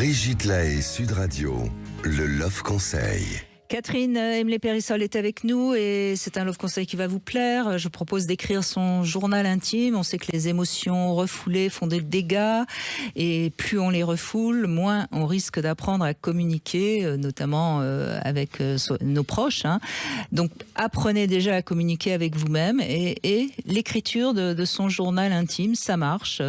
Brigitte Lahaie, Sud Radio, le Love Conseil. Catherine Emlé-Périssol est avec nous et c'est un love conseil qui va vous plaire. Je propose d'écrire son journal intime. On sait que les émotions refoulées font des dégâts et plus on les refoule, moins on risque d'apprendre à communiquer, notamment avec nos proches. Donc apprenez déjà à communiquer avec vous-même et l'écriture de son journal intime, ça marche,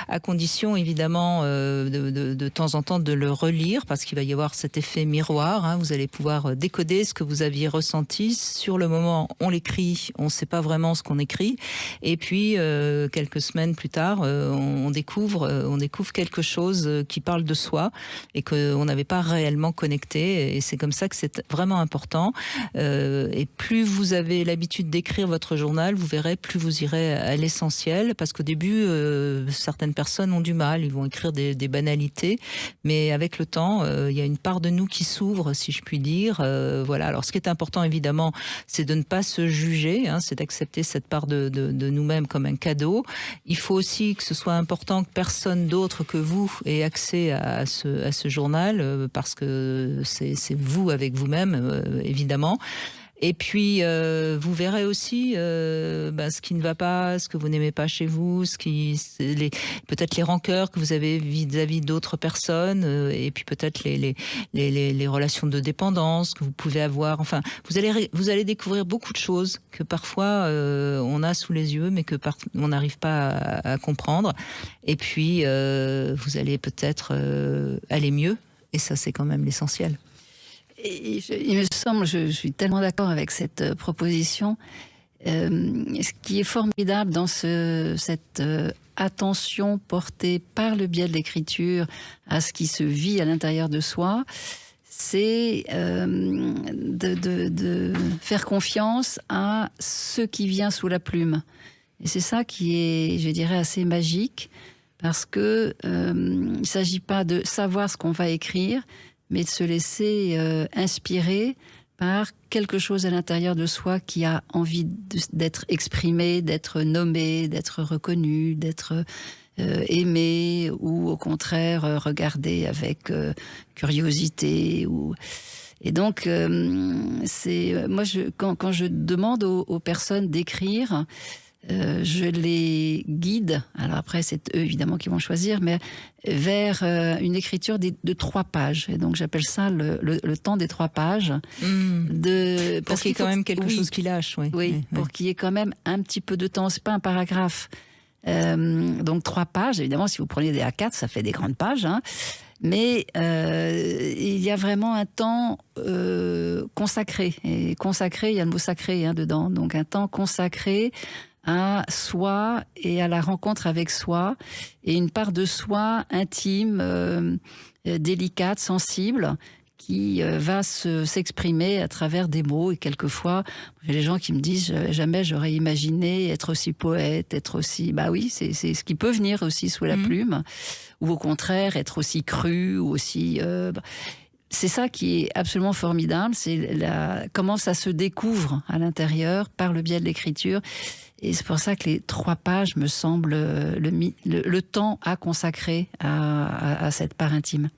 à condition évidemment de temps en temps de le relire parce qu'il va y avoir cet effet miroir. Vous allez pouvoir décoder ce que vous aviez ressenti. Sur le moment, on l'écrit, on ne sait pas vraiment ce qu'on écrit. Et puis, quelques semaines plus tard, on découvre quelque chose qui parle de soi et qu'on n'avait pas réellement connecté. Et c'est comme ça que c'est vraiment important. Et plus vous avez l'habitude d'écrire votre journal, vous verrez, plus vous irez à l'essentiel. Parce qu'au début, certaines personnes ont du mal. Ils vont écrire des banalités. Mais avec le temps, il y a une part de nous qui s'ouvre, si je puis dire. Voilà. Alors, ce qui est important, évidemment, c'est de ne pas se juger, c'est d'accepter cette part de nous-mêmes comme un cadeau. Il faut aussi que ce soit important que personne d'autre que vous ait accès à ce journal, parce que c'est vous avec vous-même, évidemment. Et puis, vous verrez aussi ce qui ne va pas, ce que vous n'aimez pas chez vous, peut-être les rancœurs que vous avez vis-à-vis d'autres personnes, et puis peut-être les relations de dépendance que vous pouvez avoir. Enfin, vous allez découvrir beaucoup de choses que parfois on a sous les yeux, mais que on n'arrive pas à comprendre. Et puis, vous allez peut-être aller mieux, et ça, c'est quand même l'essentiel. Il me semble, je suis tellement d'accord avec cette proposition, ce qui est formidable dans cette attention portée par le biais de l'écriture à ce qui se vit à l'intérieur de soi, c'est de faire confiance à ce qui vient sous la plume. Et c'est ça qui est, je dirais, assez magique, parce que il ne s'agit pas de savoir ce qu'on va écrire, mais de se laisser inspirer par quelque chose à l'intérieur de soi qui a envie d'être exprimé, d'être nommé, d'être reconnu, d'être aimé, ou au contraire regardé avec curiosité. Et donc, moi, quand je demande aux personnes d'écrire, je les guide, alors après c'est eux évidemment qui vont choisir, mais vers une écriture de 3 pages. Et donc j'appelle ça le temps des 3 pages. Pour qu'il y ait quand même quelque chose qui lâche. Oui, pour qu'il y ait quand même un petit peu de temps, c'est pas un paragraphe. Donc 3 pages, évidemment si vous prenez des A4, ça fait des grandes pages, mais il y a vraiment un temps consacré. Et consacré, il y a le mot sacré dedans, donc un temps consacré à soi et à la rencontre avec soi, et une part de soi intime, délicate, sensible, qui va s'exprimer à travers des mots. Et quelquefois, j'ai des gens qui me disent jamais j'aurais imaginé être aussi poète, être aussi... Bah oui, c'est ce qui peut venir aussi sous la plume, ou au contraire être aussi cru, ou aussi... C'est ça qui est absolument formidable, c'est comment ça se découvre à l'intérieur par le biais de l'écriture. Et c'est pour ça que les 3 pages me semblent le temps à consacrer à cette part intime.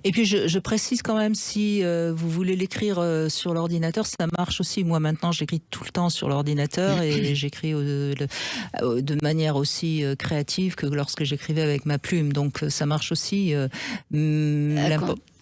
Et puis je précise quand même, si vous voulez l'écrire sur l'ordinateur, ça marche aussi. Moi maintenant j'écris tout le temps sur l'ordinateur, et j'écris de manière aussi créative que lorsque j'écrivais avec ma plume. Donc ça marche aussi.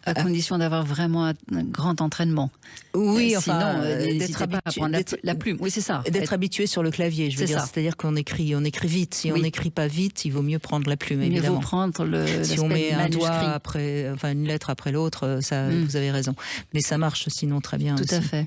À condition d'avoir vraiment un grand entraînement. Oui, enfin, d'être habitué à prendre la plume. Oui, c'est ça. D'être habitué sur le clavier, je veux dire. C'est-à-dire qu'on écrit vite. Si on n'écrit pas vite, il vaut mieux prendre la plume, évidemment. Il vaut prendre si on met un doigt après, une lettre après l'autre, ça, vous avez raison. Mais ça marche sinon très bien. Tout à fait.